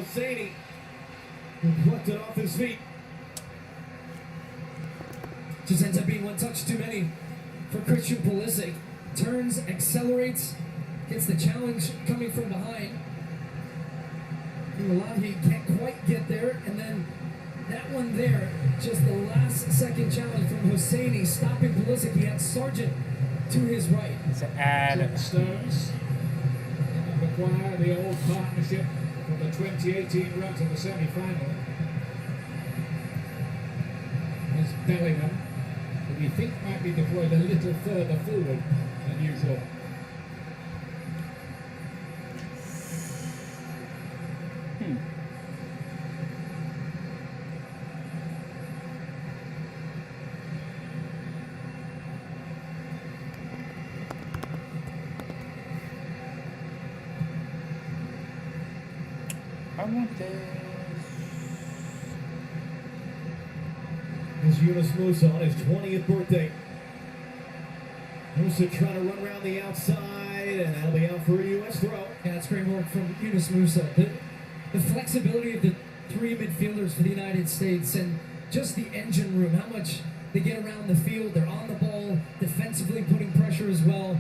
Hosseini, who plucked it off his feet. Just ends up being one touch too many for Christian Pulisic. Turns, accelerates, gets the challenge coming from behind. Ulahi can't quite get there, and then that one there, just the last second challenge from Hosseini, stopping Pulisic. He had Sargent to his right. It's an ad. Stones acquire the old partnership from the 2018 run to the semi-final. There's Bellingham, who we think might be deployed a little further forward than usual. I want this. Is Yunus Musa on his 20th birthday. Musa trying to run around the outside, and that'll be out for a U.S. throw. Yeah, that's great work from Yunus Musa. The flexibility of the three midfielders for the United States and just the engine room, how much they get around the field. They're on the ball, defensively putting pressure as well.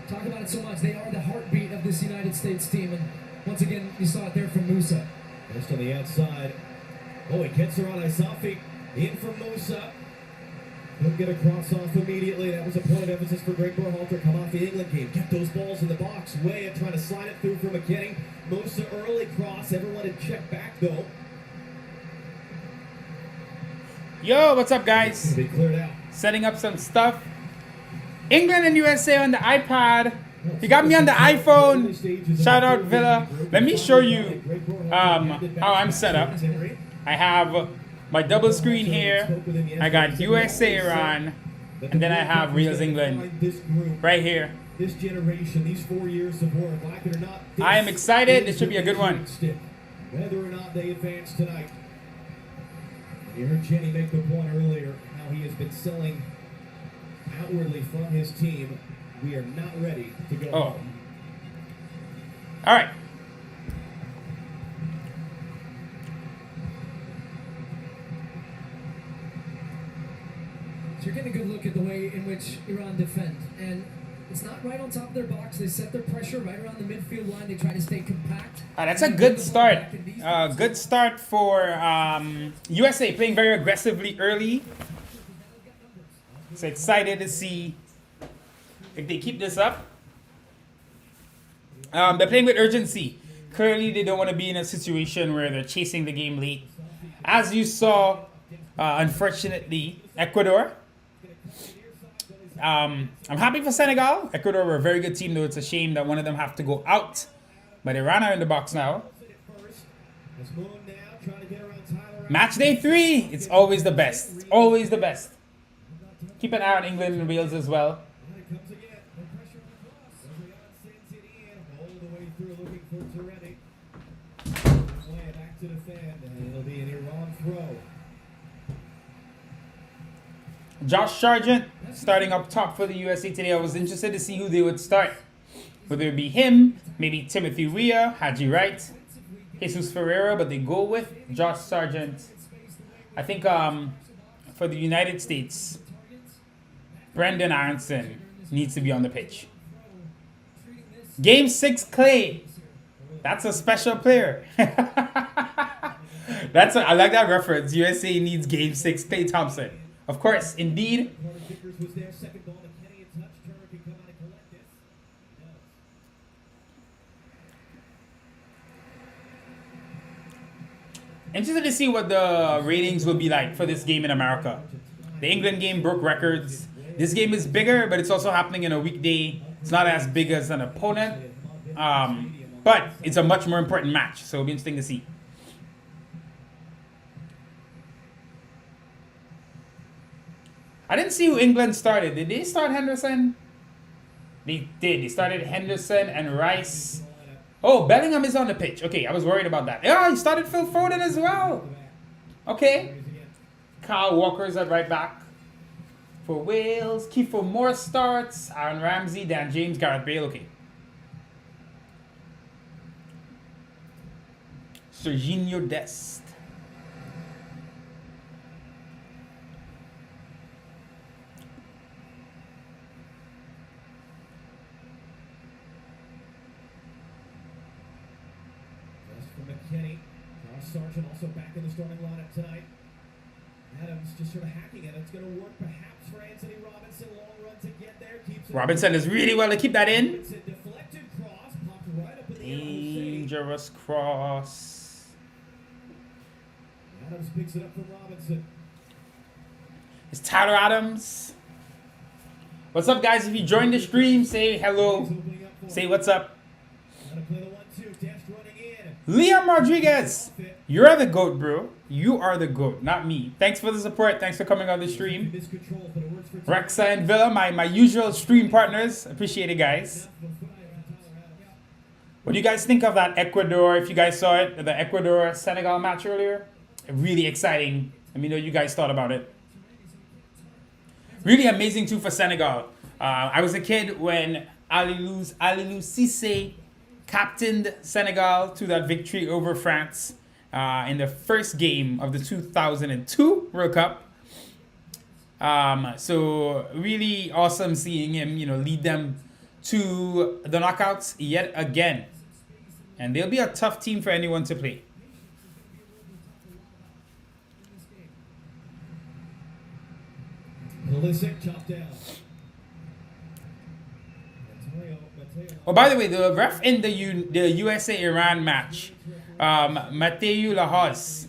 Talk about it so much. They are the heartbeat of this United States team. And once again, you saw it there from Musa. Just on the outside. Oh, he gets her on Isafi. In from Musa. He'll get a cross off immediately. That was a point of emphasis for Greg Berhalter. Come off the England game. Kept those balls in the box. Way and trying to slide it through for McKinney. Musa early cross. Everyone had checked back though. Yo, what's up, guys? They cleared out. Setting up some stuff. England and USA on the iPad. You got me on the iPhone. Shout out Villa. Let me show you how I'm set up. I have my double screen here. I got USA Iran, and then I have Reels England right here. This generation, these 4 years of work, like it or not, I am excited. This should be a good one. Whether or not they advance tonight. You heard Jenny make the point earlier how he has been selling outwardly from his team. We are not ready to go home. All right. So you're getting a good look at the way in which Iran defend. And it's not right on top of their box. They set their pressure right around the midfield line. They try to stay compact. That's a good start. Good start for USA, playing very aggressively early. So excited to see if they keep this up. They're playing with urgency. Clearly, they don't want to be in a situation where they're chasing the game late. As you saw, unfortunately, Ecuador. I'm happy for Senegal. Ecuador were a very good team, though it's a shame that one of them have to go out. But Iran are in the box now. Match day 3. It's always the best. It's always the best. Keep an eye on England and Wales as well. Josh Sargent starting up top for the USA today. I was interested to see who they would start. Whether it be him, maybe Timothy Weah, Haji Wright, Jesus Ferreira, but they go with Josh Sargent. I think for the United States, Brendan Aronson needs to be on the pitch. Game 6 Clay. That's a special player. I like that reference. USA needs Game 6 Clay Thompson. Of course, indeed. Interested to see what the ratings will be like for this game in America. The England game broke records. This game is bigger, but it's also happening in a weekday. It's not as big as an opponent. But it's a much more important match, so it'll be interesting to see. I didn't see who England started. Did they start Henderson? They did. They started Henderson and Rice. Oh, Bellingham is on the pitch. Okay, I was worried about that. Yeah, he started Phil Foden as well. Okay. Kyle Walker's at right back for Wales. Kiefer Moore starts. Aaron Ramsey, Dan James, Gareth Bale. Okay. Serginho Dest. Pass from McKinney. Josh Sargent also back in the starting lineup tonight. Adams just sort of hacking it. It's going to work perhaps for Anthony Robinson. Long run to get there. Keeps it. Robinson does really well to keep that in. Robinson deflected cross. Popped right up in the air. Dangerous cross. Adams picks it up from Robinson. It's Tyler Adams. What's up, guys? If you joined the stream, say hello. He's opening up for Say him. what's up. Gotta play the 1-2. Dest running in. Liam Rodriguez. Off it. You're the GOAT, bro. You are the GOAT, not me. Thanks for the support. Thanks for coming on the stream. Missed control, but it works for Rexa and Villa, my usual stream partners. Appreciate it, guys. What do you guys think of that Ecuador? If you guys saw it, the Ecuador-Senegal match earlier. Really exciting. Let me know what you guys thought about it. Really amazing too for Senegal. I was a kid when Aliou Cissé captained Senegal to that victory over France in the first game of the 2002 World Cup. So really awesome seeing him, lead them to the knockouts yet again. And they'll be a tough team for anyone to play. Pulisic chopped down. Oh, by the way, the ref in the USA-Iran match, Mateu Lahoz,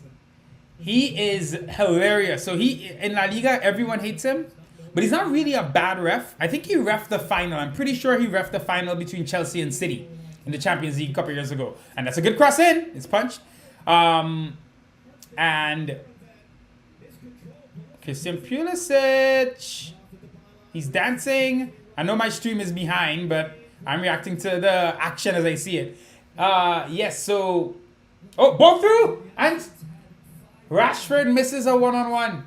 he is hilarious. So in La Liga, everyone hates him, but he's not really a bad ref. I think he reffed the final. I'm pretty sure he reffed the final between Chelsea and City in the Champions League a couple years ago. And that's a good cross in. It's punched. And Christian Pulisic, he's dancing. I know my stream is behind, but I'm reacting to the action as I see it. Yes, so... Oh, ball through! And Rashford misses a one-on-one.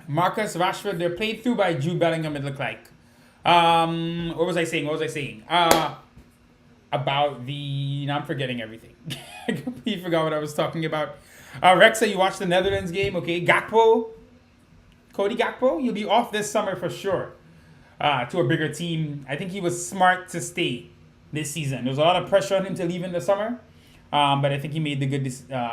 Marcus Rashford, they're played through by Jude Bellingham, it looked like. What was I saying? About the... Now I'm forgetting everything. I completely forgot what I was talking about. Rexa, you watched the Netherlands game, okay? Gakpo, Cody Gakpo, you'll be off this summer for sure. To a bigger team. I think he was smart to stay this season. There was a lot of pressure on him to leave in the summer, but I think he made a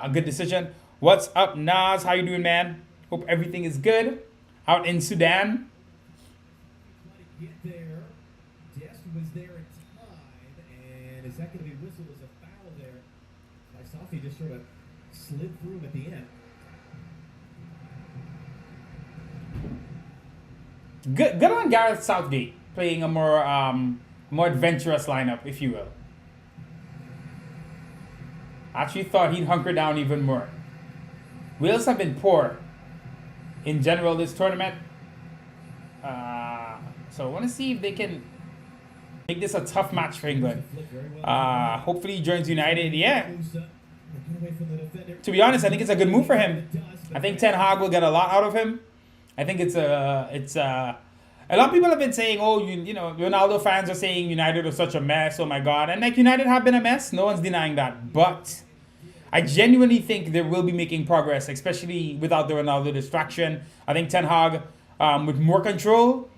good decision. What's up, Nas? How you doing, man? Hope everything is good out in Sudan. Get there. Dest was there in time, and is that going to be whistled as a foul there? Safi just sort of slid through him at the end. Good on Gareth Southgate playing a more adventurous lineup, if you will. I actually thought he'd hunker down even more. Wales have been poor in general this tournament. So I want to see if they can make this a tough match for England. Hopefully he joins United. Yeah. To be honest, I think it's a good move for him. I think Ten Hag will get a lot out of him. I think it's a lot of people have been saying, oh, Ronaldo fans are saying United are such a mess. Oh my God. And like United have been a mess. No one's denying that. But I genuinely think they will be making progress, especially without the Ronaldo distraction. I think Ten Hag, with more control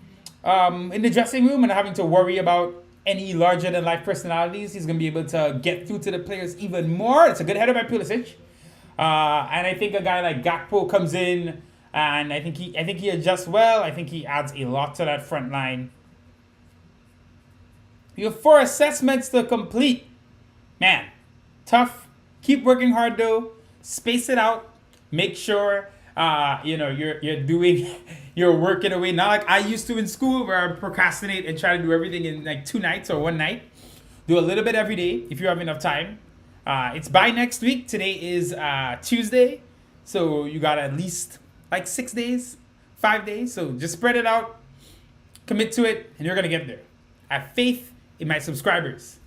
in the dressing room and having to worry about any larger than life personalities, he's going to be able to get through to the players even more. It's a good header by Pulisic. And I think a guy like Gakpo comes in, and I think he adjusts well. I think he adds a lot to that front line. You have 4 assessments to complete. Man, tough. Keep working hard though. Space it out. Make sure you're doing your work in a way not like I used to in school, where I procrastinate and try to do everything in like 2 nights or 1 night. Do a little bit every day if you have enough time. It's by next week. Today is Tuesday, so you got at least like 6 days, 5 days. So just spread it out, commit to it, and you're gonna get there. I have faith in my subscribers.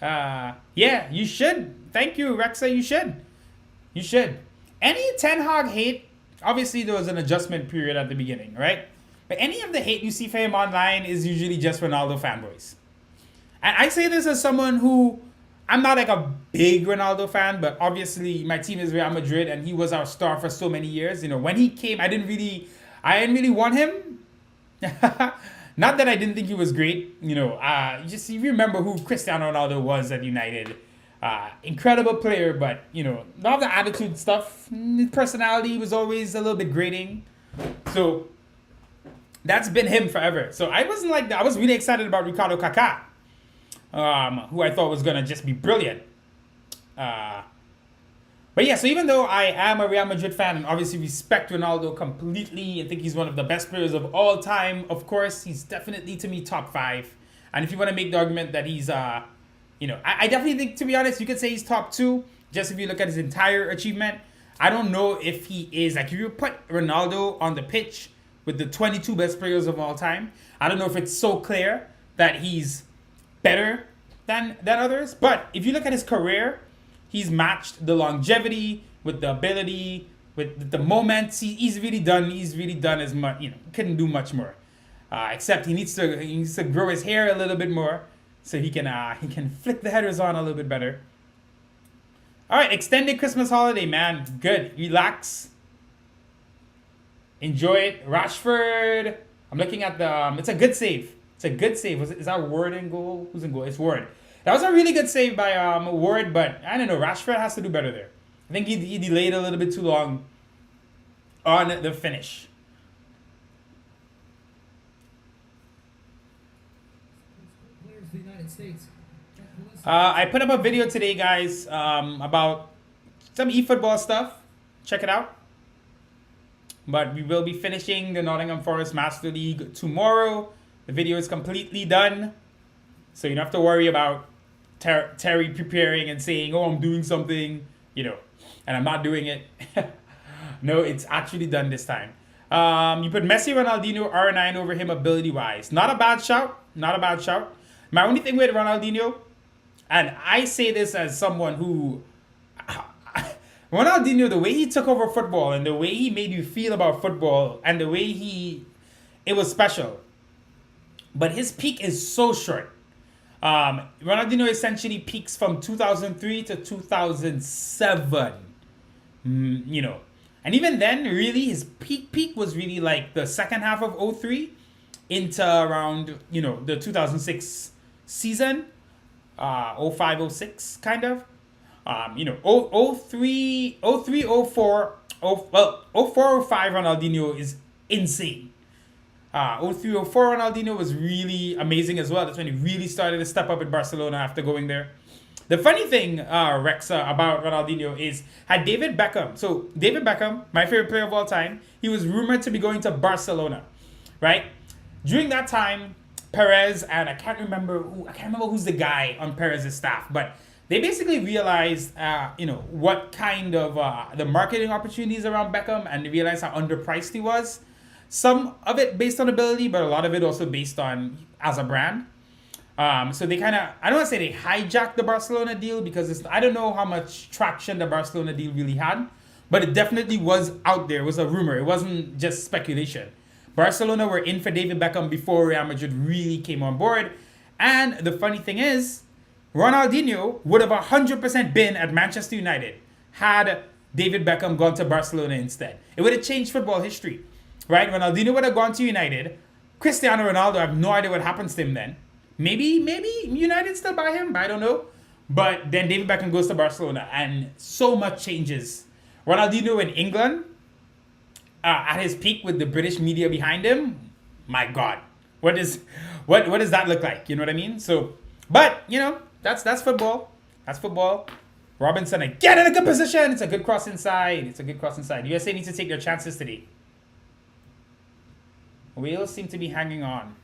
Yeah, you should. Thank you, Rexa. You should. Any Ten Hag hate, obviously there was an adjustment period at the beginning, right? But any of the hate you see for him online is usually just Ronaldo fanboys. And I say this as someone who I'm not like a big Ronaldo fan, but obviously my team is Real Madrid, and he was our star for so many years. You know, when he came, I didn't really want him. Not that I didn't think he was great. You know, you remember who Cristiano Ronaldo was at United. Incredible player, but you know, a lot of the attitude stuff, his personality was always a little bit grating. So that's been him forever. So I wasn't like that. I was really excited about Ricardo Kaká, who I thought was gonna just be brilliant. But yeah, so even though I am a Real Madrid fan and obviously respect Ronaldo completely and think he's one of the best players of all time, of course, he's definitely, to me, top 5. And if you want to make the argument that he's, you know, I definitely think, to be honest, you could say he's top 2, just if you look at his entire achievement. I don't know if he is, like, if you put Ronaldo on the pitch with the 22 best players of all time, I don't know if it's so clear that he's better than others. But if you look at his career, he's matched the longevity with the ability, with the moments. He's really done as much. You know, couldn't do much more. Except he needs to grow his hair a little bit more so he can flick the headers on a little bit better. All right, extended Christmas holiday, man. Good. Relax. Enjoy it. Rashford. I'm looking at the. It's a good save. It's a good save. Is that Ward in goal? Who's in goal? It's Ward. That was a really good save by Ward, but I don't know. Rashford has to do better there. I think he delayed a little bit too long on the finish. Players of the United States. I put up a video today, guys, about some eFootball stuff. Check it out. But we will be finishing the Nottingham Forest Master League tomorrow. The video is completely done. So you don't have to worry about Terry preparing and saying, oh, I'm doing something, you know, and I'm not doing it. No, it's actually done this time. You put Messi, Ronaldinho, R9 over him ability-wise. Not a bad shout. Not a bad shout. My only thing with Ronaldinho, and I say this as someone who... Ronaldinho, the way he took over football and the way he made you feel about football and the way it was special. But his peak is so short. Ronaldinho essentially peaks from 2003 to 2007. You know. And even then, really, his peak was really like the second half of 03 into around, you know, the 2006 season. 05, 06, kind of. You know, 03, 04, 04, 05 Ronaldinho is insane. 03, 04 Ronaldinho was really amazing as well. That's when he really started to step up at Barcelona after going there. The funny thing, Rexa, about Ronaldinho is had David Beckham. So David Beckham, my favorite player of all time, he was rumored to be going to Barcelona, right? During that time, Perez and I can't remember who's the guy on Perez's staff, but they basically realized, you know, what kind of the marketing opportunities around Beckham, and they realized how underpriced he was. Some of it based on ability, but a lot of it also based on as a brand. So they kind of, I don't want to say they hijacked the Barcelona deal because I don't know how much traction the Barcelona deal really had, but it definitely was out there. It was a rumor. It wasn't just speculation. Barcelona were in for David Beckham before Real Madrid really came on board. And the funny thing is, Ronaldinho would have 100% been at Manchester United had David Beckham gone to Barcelona instead. It would have changed football history, right? Ronaldinho would have gone to United. Cristiano Ronaldo, I have no idea what happens to him then. Maybe United still buy him, I don't know. But then David Beckham goes to Barcelona and so much changes. Ronaldinho in England, at his peak with the British media behind him, my God. What does that look like? You know what I mean? So, but, you know, that's football. That's football. Robinson again in a good position. It's a good cross inside. USA needs to take their chances today. Wales seem to be hanging on.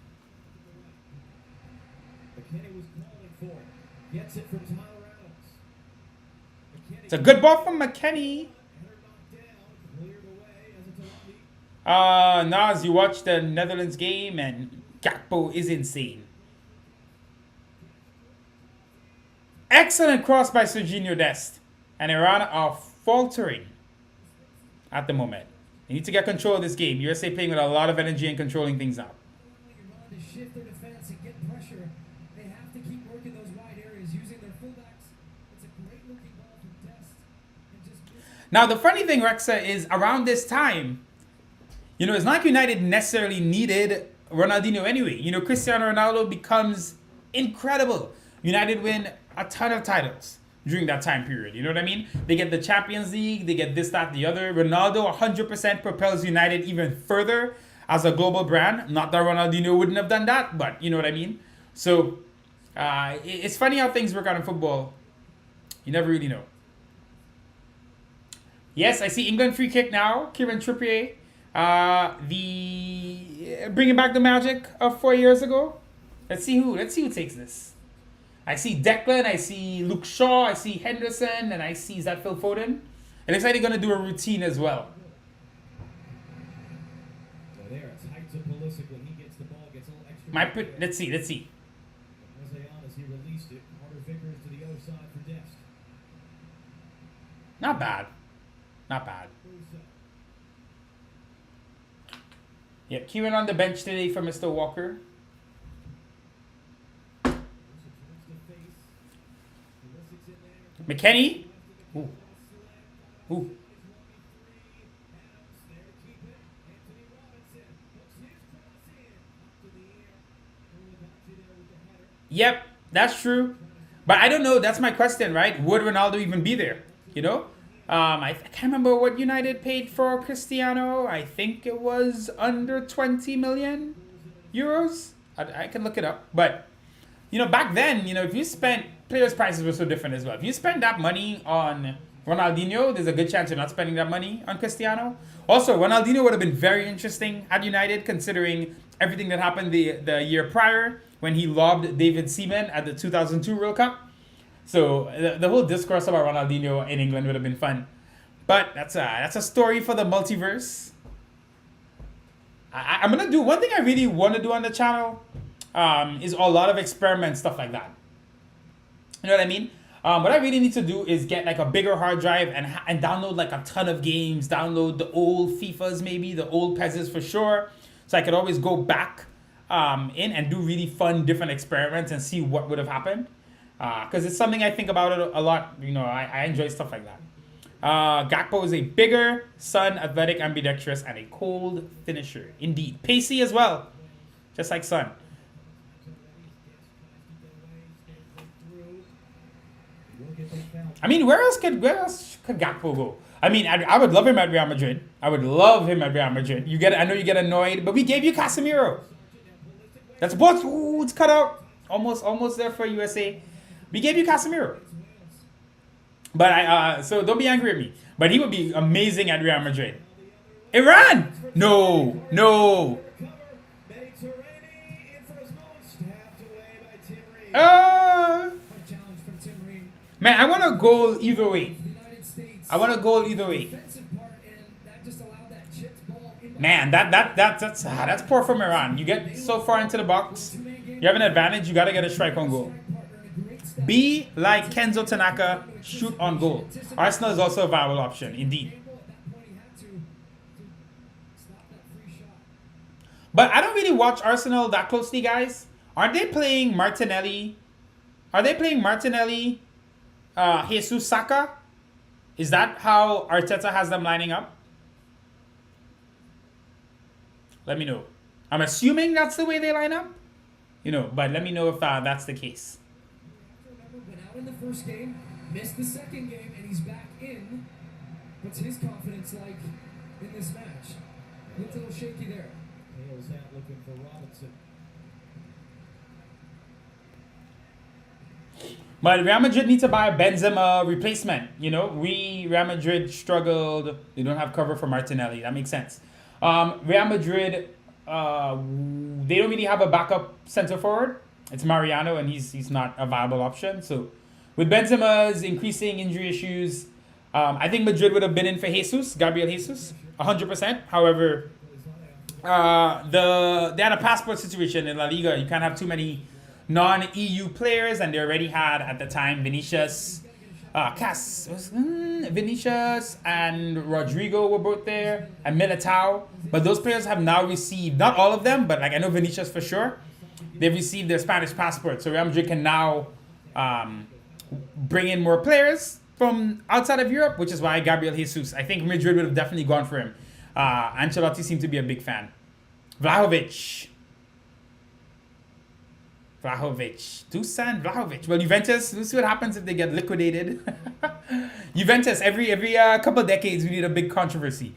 McKennie was calling for it. Gets it from Tyler Adams. It's a good ball from McKennie. Nas, you watched the Netherlands game and Gakpo is insane. Excellent cross by Serginho Dest. And Iran are faltering at the moment. They need to get control of this game. USA playing with a lot of energy and controlling things now. To shift their defense and get pressure, they have to keep working those wide areas using their fullbacks Now, the funny thing, Rexa, is around this time, you know, it's not like United necessarily needed Ronaldinho anyway. You know, Cristiano Ronaldo becomes incredible. United win a ton of titles during that time period. You know what I mean? They get the Champions League, they get this, that, the other. Ronaldo 100% propels United even further as a global brand. Not that Ronaldinho wouldn't have done that, but you know what I mean? So, it's funny how things work out in football. You never really know. Yes, I see England free kick now. Kieran Trippier. Bringing back the magic of 4 years ago. Let's see who takes this. I see Declan, I see Luke Shaw, I see Henderson, and I see, is that Phil Foden? It looks like they're going to do a routine as well. Well, there, it's height to Pulisic when he gets the ball, gets a little extra. Let's see. As he released it, Carter Vickers to the other side for Dest. Not bad. Not bad. Yeah, Kieran on the bench today for Mr. Walker. McKennie. Ooh. Ooh. Yep, that's true. But I don't know. That's my question, right? Would Ronaldo even be there? You know? I can't remember what United paid for Cristiano. I think it was under 20 million euros. I can look it up. But, you know, back then, you know, if you spent, players' prices were so different as well. If you spend that money on Ronaldinho, there's a good chance you're not spending that money on Cristiano. Also, Ronaldinho would have been very interesting at United, considering everything that happened the year prior when he lobbed David Seaman at the 2002 World Cup. So the whole discourse about Ronaldinho in England would have been fun. But that's a story for the multiverse. I'm going to do, one thing I really want to do on the channel is a lot of experiment stuff like that. You know what I mean? What I really need to do is get like a bigger hard drive and download like a ton of games, download the old FIFAs maybe, the old PESs for sure. So I could always go back in and do really fun different experiments and see what would have happened. Because it's something I think about it a lot. You know, I enjoy stuff like that. Gakpo is a bigger, Son, athletic, ambidextrous, and a cold finisher. Indeed. Pacey as well. Just like Son. I mean, where else could Gakpo go? I mean, I would love him at Real Madrid. I would love him at Real Madrid. I know you get annoyed, but we gave you Casemiro. That's what. Ooh, it's cut out. Almost there for USA. We gave you Casemiro. But so don't be angry at me. But he would be amazing at Real Madrid. Iran! No. Man, I want a goal either way. Man, that's poor from Iran. You get so far into the box, you have an advantage. You gotta get a strike on goal. Be like Kenzo Tanaka, shoot on goal. Arsenal is also a viable option, indeed. But I don't really watch Arsenal that closely, guys. Aren't they playing Martinelli? Are they playing Martinelli, Jesus Saka? Is that how Arteta has them lining up? Let me know. I'm assuming that's the way they line up. You know, but let me know if that's the case. Went out in the first game, missed the second game, and he's back in. What's his confidence like in this match? Looks a little shaky there. Hale's hat looking for Robinson. But Real Madrid need to buy a Benzema replacement. You know, Real Madrid struggled. They don't have cover for Martinelli. That makes sense. Real Madrid, they don't really have a backup center forward. It's Mariano, and he's not a viable option. So with Benzema's increasing injury issues, I think Madrid would have been in for Gabriel Jesus, 100%. However, they had a passport situation in La Liga. You can't have too many non-EU players, and they already had at the time Vinicius and Rodrigo were both there, and Militao. But those players have now received, not all of them, but like I know Vinicius for sure, they've received their Spanish passport. So Real Madrid can now bring in more players from outside of Europe, which is why Gabriel Jesus. I think Madrid would have definitely gone for him. Ancelotti seemed to be a big fan. Vlahovic. Dusan Vlahovic. Well, Juventus, we'll see what happens if they get liquidated. Juventus, every couple of decades, we need a big controversy.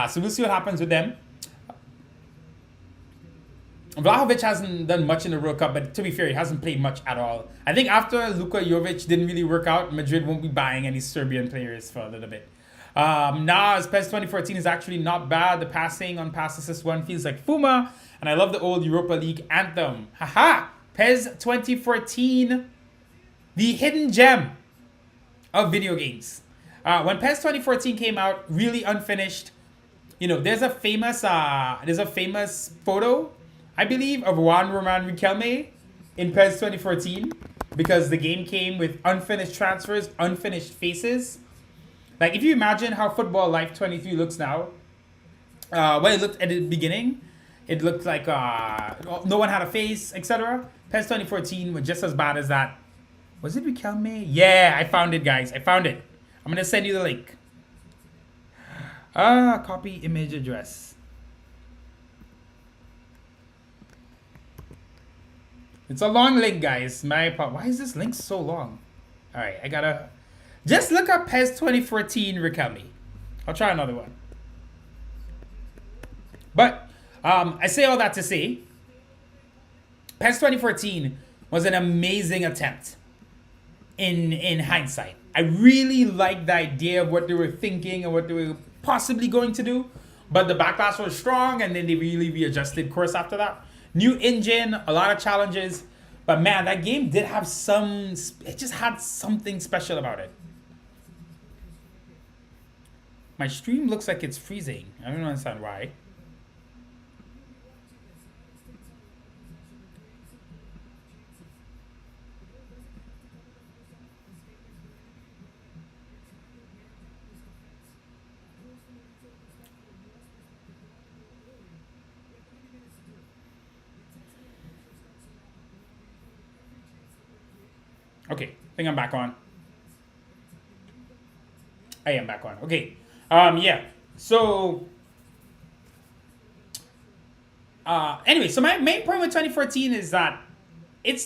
So we'll see what happens with them. Vlahovic hasn't done much in the World Cup, but to be fair, he hasn't played much at all. I think after Luka Jovic didn't really work out, Madrid won't be buying any Serbian players for a little bit. Nas, PES 2014 is actually not bad. The passing on Pass Assist 1 feels like Fuma, and I love the old Europa League anthem. Haha! PES 2014, the hidden gem of video games. When PES 2014 came out, really unfinished, there's a famous photo, I believe, of Juan Roman Riquelme in PES 2014 because the game came with unfinished transfers, unfinished faces. Like, if you imagine how Football Life 23 looks now, when it looked at the beginning, it looked like no one had a face, etc. PES 2014 was just as bad as that. Was it Riquelme? Yeah, I found it, guys. I found it. I'm going to send you the link. Copy image address. It's a long link, guys. Why is this link so long? All right, I gotta... Just look up PES 2014 Riquelme. I'll try another one. But I say all that to say, PES 2014 was an amazing attempt in hindsight. I really liked the idea of what they were thinking and what they were possibly going to do. But the backlash was strong, and then they really readjusted course after that. New engine, a lot of challenges. But man, that game did have it just had something special about it. My stream looks like it's freezing. I don't understand why. Okay, I think I'm back on. I am back on. Okay. Yeah. So, anyway, so my main point with 2014 is that it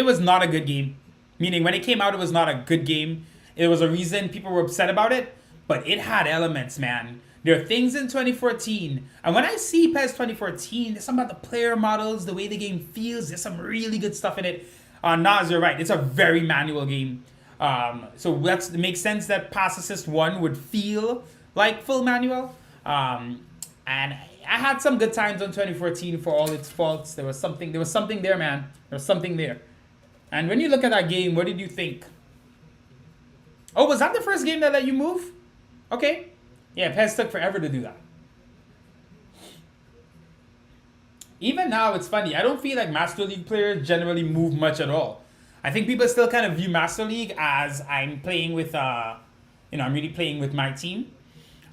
was not a good game. Meaning, when it came out, it was not a good game. It was a reason people were upset about it, but it had elements, man. There are things in 2014, and when I see PES 2014, there's something about the player models, the way the game feels. There's some really good stuff in it. Nas, you're right. It's a very manual game. So it makes sense that Pass Assist 1 would feel like full manual. And I had some good times on 2014 for all its faults. There was something there, man. There was something there. And when you look at that game, what did you think? Oh, was that the first game that let you move? Okay. Yeah, PES took forever to do that. Even now, it's funny. I don't feel like Master League players generally move much at all. I think people still kind of view Master League as I'm playing with, I'm really playing with my team.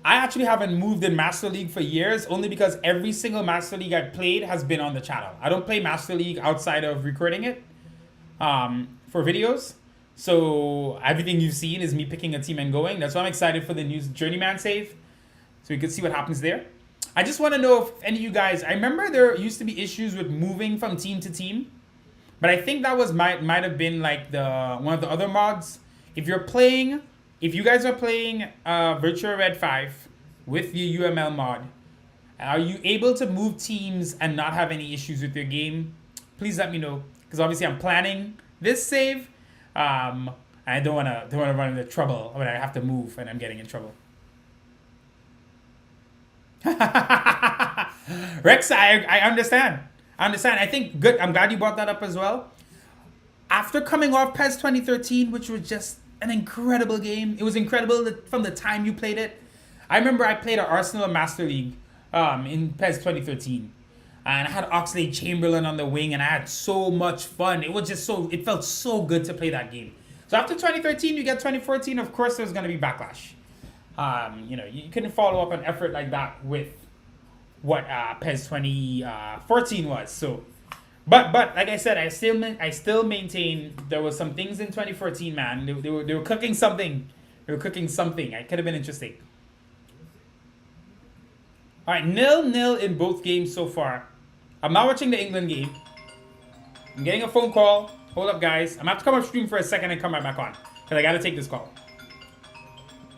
I actually haven't moved in Master League for years, only because every single Master League I've played has been on the channel. I don't play Master League outside of recording it for videos. So everything you've seen is me picking a team and going. That's why I'm excited for the new Journeyman save, so we can see what happens there. I just want to know if any of you guys, I remember there used to be issues with moving from team to team, but I think that might have been like one of the other mods. If you guys are playing Virtua Red 5 with the UML mod, are you able to move teams and not have any issues with your game? Please let me know, because obviously I'm planning this save. I don't want to run into trouble when I have to move and I'm getting in trouble. Rex, I understand. I think good. I'm glad you brought that up as well. After coming off PES 2013, which was just an incredible game. It was incredible from the time you played it. I remember I played at Arsenal Master League in PES 2013. And I had Oxlade-Chamberlain on the wing, and I had so much fun. It felt so good to play that game. So after 2013, you get 2014. Of course, there's going to be backlash. You couldn't follow up an effort like that with what PES 2014 was. So But like I said, I still maintain there was some things in 2014, man. They were cooking something. They were cooking something. It could have been interesting. All right, 0-0 in both games so far. I'm not watching the England game. I'm getting a phone call. Hold up, guys. I'm gonna have to come off stream for a second and come right back on because I gotta take this call.